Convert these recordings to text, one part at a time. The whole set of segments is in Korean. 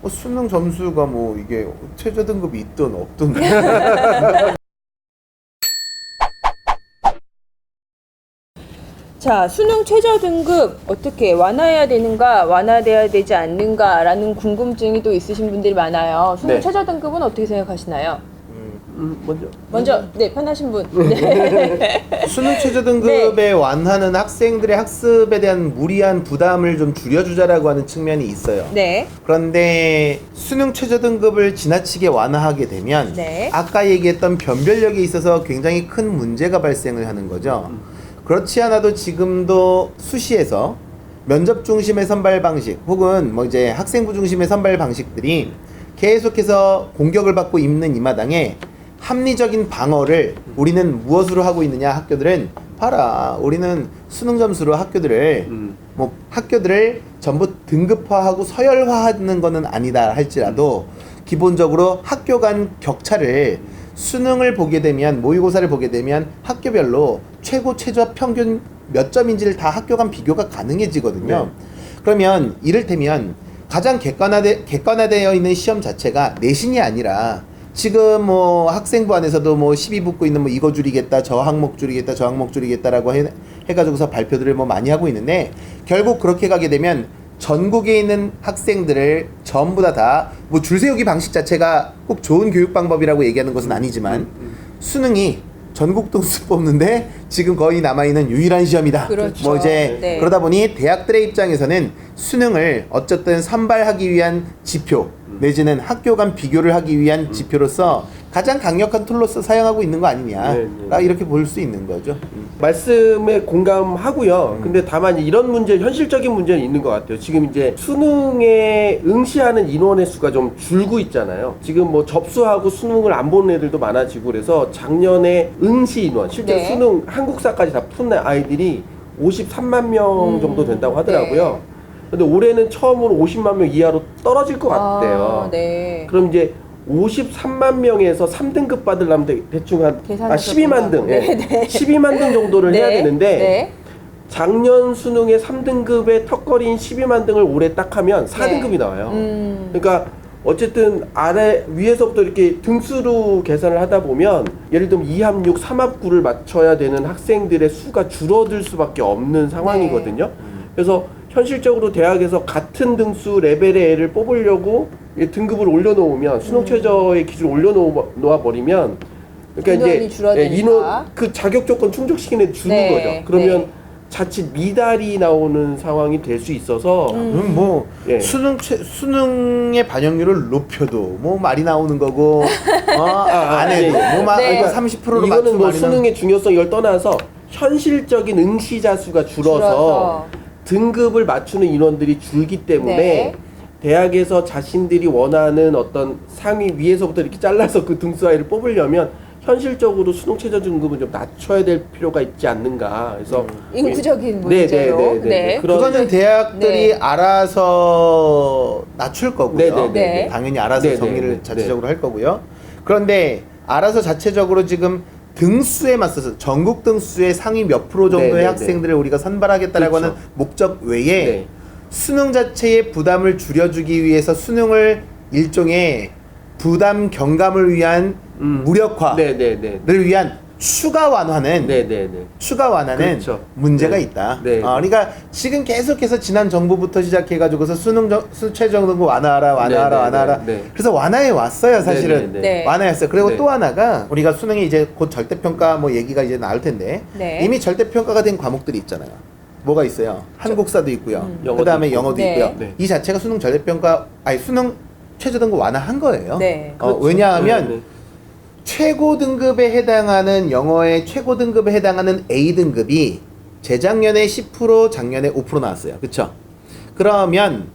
수능 점수가 뭐 이게 최저 등급이 있든 없든 자, 수능 최저 등급 어떻게 완화해야 되는가, 완화돼야 되지 않는가라는 궁금증이 또 있으신 분들이 많아요. 수능 네. 최저 등급은 어떻게 생각하시나요? 먼저. 네, 편하신 분. 네. 수능 최저 등급의 완화는 학생들의 학습에 대한 무리한 부담을 좀 줄여주자라고 하는 측면이 있어요. 네. 그런데 수능 최저 등급을 지나치게 완화하게 되면 네. 아까 얘기했던 변별력에 있어서 굉장히 큰 문제가 발생을 하는 거죠. 그렇지 않아도 지금도 수시에서 면접 중심의 선발 방식 혹은 뭐 이제 학생부 중심의 선발 방식들이 계속해서 공격을 받고 있는 이 마당에 합리적인 방어를 우리는 무엇으로 하고 있느냐, 학교들은 봐라, 우리는 수능 점수로 학교들을 뭐 학교들을 전부 등급화하고 서열화하는 거는 아니다 할지라도 기본적으로 학교 간 격차를 수능을 보게 되면, 모의고사를 보게 되면 학교별로 최고 최저 평균 몇 점인지를 다 학교 간 비교가 가능해지거든요. 그러면 이를테면 가장 객관화되어 있는 시험 자체가 내신이 아니라 지금 뭐 학생부 안에서도 뭐 시비 붙고 있는 뭐 이거 줄이겠다, 저 항목 줄이겠다, 저 항목 줄이겠다라고 해가지고서 발표들을 뭐 많이 하고 있는데, 결국 그렇게 가게 되면 전국에 있는 학생들을 전부 다 뭐 줄세우기 방식 자체가 꼭 좋은 교육 방법이라고 얘기하는 것은 아니지만 수능이 전국 등수 뽑는데 지금 거의 남아있는 유일한 시험이다. 그렇죠. 뭐 이제 네. 그러다 보니 대학들의 입장에서는 수능을 어쨌든 선발하기 위한 지표 내지는 학교 간 비교를 하기 위한 지표로서 가장 강력한 툴로서 사용하고 있는 거 아니냐, 이렇게 볼 수 있는 거죠. 말씀에 공감하고요. 근데 다만 이런 문제, 현실적인 문제는 있는 것 같아요. 지금 이제 수능에 응시하는 인원의 수가 좀 줄고 있잖아요. 지금 뭐 접수하고 수능을 안 보는 애들도 많아지고, 그래서 작년에 응시 인원, 실제로 네. 수능 한국사까지 다 푼 아이들이 53만 명 정도 된다고 하더라고요. 근데 올해는 처음으로 50만 명 이하로 떨어질 것 같대요. 네. 그럼 이제 53만 명에서 3등급 받으려면 대충 한 계산하셨군요. 12만 등, 네, 예. 네. 12만 등 정도를 네. 해야 되는데 네. 작년 수능의 3등급의 턱걸이인 12만 등을 올해 딱 하면 4등급이 나와요. 그러니까 어쨌든 위에서부터 이렇게 등수로 계산을 하다 보면 예를 들면 2합6, 3합9를 맞춰야 되는 학생들의 수가 줄어들 수밖에 없는 상황이거든요. 그래서 현실적으로 대학에서 같은 등수 레벨의 애를 뽑으려고 등급을 올려놓으면 수능 최저의 기준을 올려놓아 버리면, 그러니까 이제 인원 그 자격 조건 충족시키는 애 주는 거죠. 그러면 자칫 미달이 나오는 상황이 될 수 있어서 뭐 수능의 반영률을 높여도 뭐 말이 나오는 거고 안 해도 뭐 네. 30%로 이거는 뭐 맞추면 수능의 중요성 이걸 떠나서 현실적인 응시자 수가 줄어서 등급을 맞추는 인원들이 줄기 때문에 네. 대학에서 자신들이 원하는 어떤 상위 위에서부터 이렇게 잘라서 그 등수 아이를 뽑으려면 현실적으로 수능 최저 등급은 좀 낮춰야 될 필요가 있지 않는가. 그래서 인구적인 문제로. 네. 그거는 대학들이 알아서 낮출 거고요. 네. 당연히 알아서 정리를 자체적으로 할 거고요. 그런데 알아서 자체적으로 지금 등수에 맞서서 전국 등수의 상위 몇 프로 정도의 학생들을 우리가 선발하겠다라고 하는 목적 외에 수능 자체의 부담을 줄여주기 위해서 수능을 일종의 부담 경감을 위한 무력화를 위한 추가 완화는 문제가 있다. 그러니까 지금 계속해서 지난 정부부터 시작해가지고서 수능 최저 등급 완화하라. 그래서 완화해 왔어요, 사실은. 완화했어요. 그리고 또 하나가 우리가 수능이 이제 곧 절대평가 뭐 얘기가 이제 나올 텐데 이미 절대평가가 된 과목들이 있잖아요. 뭐가 있어요? 한국사도 있고요. 그 다음에 영어도 있고요. 이 자체가 수능 절대평가, 수능 최저 등급 완화한 거예요. 왜냐하면 최고 등급에 해당하는 영어의 최고 등급에 해당하는 A 등급이 재작년에 10%, 작년에 5% 나왔어요. 그쵸? 그러면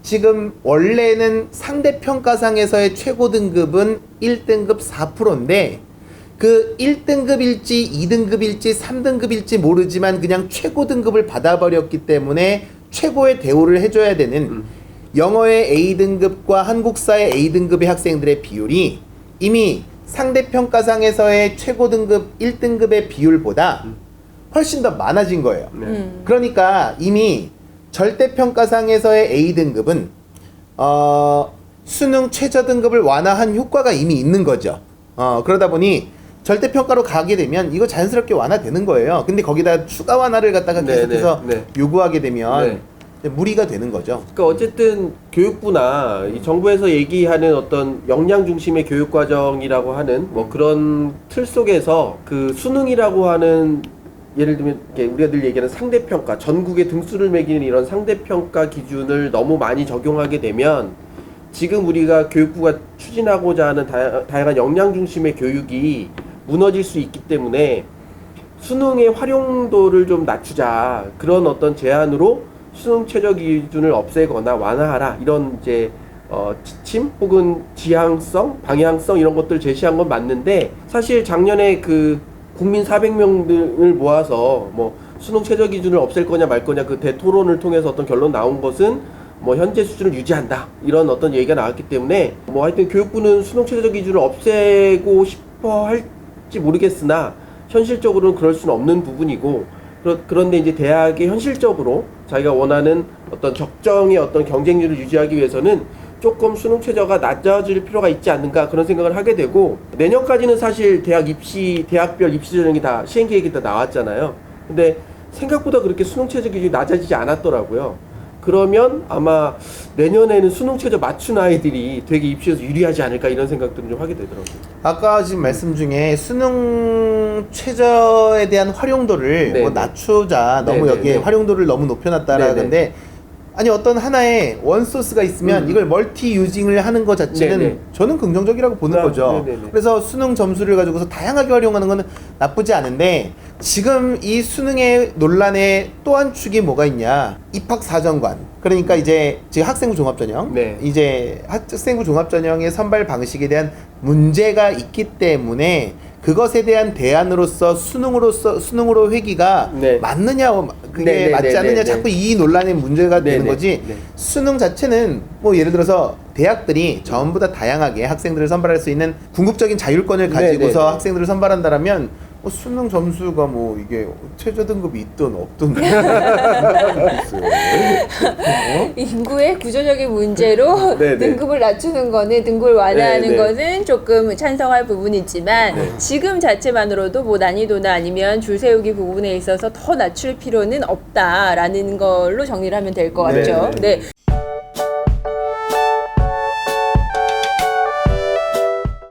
지금 원래는 상대평가상에서의 최고 등급은 1등급 4%인데 그 1등급일지 2등급일지 3등급일지 모르지만 그냥 최고 등급을 받아버렸기 때문에 최고의 대우를 해줘야 되는 영어의 A등급과 한국사의 A등급의 학생들의 비율이 이미 상대평가상에서의 최고 등급 1등급의 비율보다 훨씬 더 많아진 거예요. 그러니까 이미 절대평가상에서의 A등급은 수능 최저 등급을 완화한 효과가 이미 있는 거죠. 그러다 보니 절대평가로 가게 되면 이거 자연스럽게 완화되는 거예요. 근데 거기다 추가 완화를 갖다가 계속해서 요구하게 되면 무리가 되는 거죠. 그러니까 어쨌든 교육부나 이 정부에서 얘기하는 어떤 역량 중심의 교육 과정이라고 하는 뭐 그런 틀 속에서 그 수능이라고 하는 예를 들면 우리가 늘 얘기하는 상대평가, 전국의 등수를 매기는 이런 상대평가 기준을 너무 많이 적용하게 되면 지금 우리가 교육부가 추진하고자 하는 다양한 역량 중심의 교육이 무너질 수 있기 때문에 수능의 활용도를 좀 낮추자, 그런 어떤 제안으로 수능 최저 기준을 없애거나 완화하라, 이런 이제 지침 혹은 지향성, 방향성 이런 것들 제시한 건 맞는데, 사실 작년에 그 국민 400명을 모아서 뭐 수능 최저 기준을 없앨 거냐 말 거냐 그 대토론을 통해서 어떤 결론 나온 것은 뭐 현재 수준을 유지한다, 이런 어떤 얘기가 나왔기 때문에 뭐 하여튼 교육부는 수능 최저 기준을 없애고 싶어 할지 모르겠으나 현실적으로는 그럴 수는 없는 부분이고, 그런데 이제 대학이 현실적으로 자기가 원하는 어떤 적정의 어떤 경쟁률을 유지하기 위해서는 조금 수능 최저가 낮아질 필요가 있지 않는가, 그런 생각을 하게 되고, 내년까지는 사실 대학별 입시 전형이 다 시행 계획이 다 나왔잖아요. 근데 생각보다 그렇게 수능 최저 기준이 낮아지지 않았더라고요. 그러면 아마 내년에는 수능 최저 맞춘 아이들이 되게 입시에서 유리하지 않을까, 이런 생각들을 좀 하게 되더라고요. 아까 지금 말씀 중에 수능 최저에 대한 활용도를 뭐 낮추자, 너무 여기에 활용도를 너무 높여놨다라는데, 아니 어떤 하나의 원소스가 있으면 이걸 멀티 유징을 하는 것 자체는 저는 긍정적이라고 보는 거죠. 그래서 수능 점수를 가지고서 다양하게 활용하는 거는 나쁘지 않은데, 지금 이 수능의 논란의 또 한 축이 뭐가 있냐, 입학사정관. 그러니까 이제 지금 학생부 종합전형, 이제 학생부 종합전형의 선발 방식에 대한 문제가 있기 때문에 그것에 대한 대안으로서 수능으로 회기가 맞느냐, 그게 맞지 않느냐, 자꾸 이 논란의 문제가 되는 거지. 수능 자체는 뭐 예를 들어서 대학들이 전부 다 다양하게 학생들을 선발할 수 있는 궁극적인 자율권을 가지고서 학생들을 선발한다라면 수능 점수가 뭐 이게 최저 등급이 있든 없든 인구의 구조적인 문제로 등급을 낮추는 거는, 등급을 완화하는 것은 조금 찬성할 부분이지만 지금 자체만으로도 뭐 난이도나 아니면 줄 세우기 부분에 있어서 더 낮출 필요는 없다라는 걸로 정리를 하면 될 것 같죠. 네.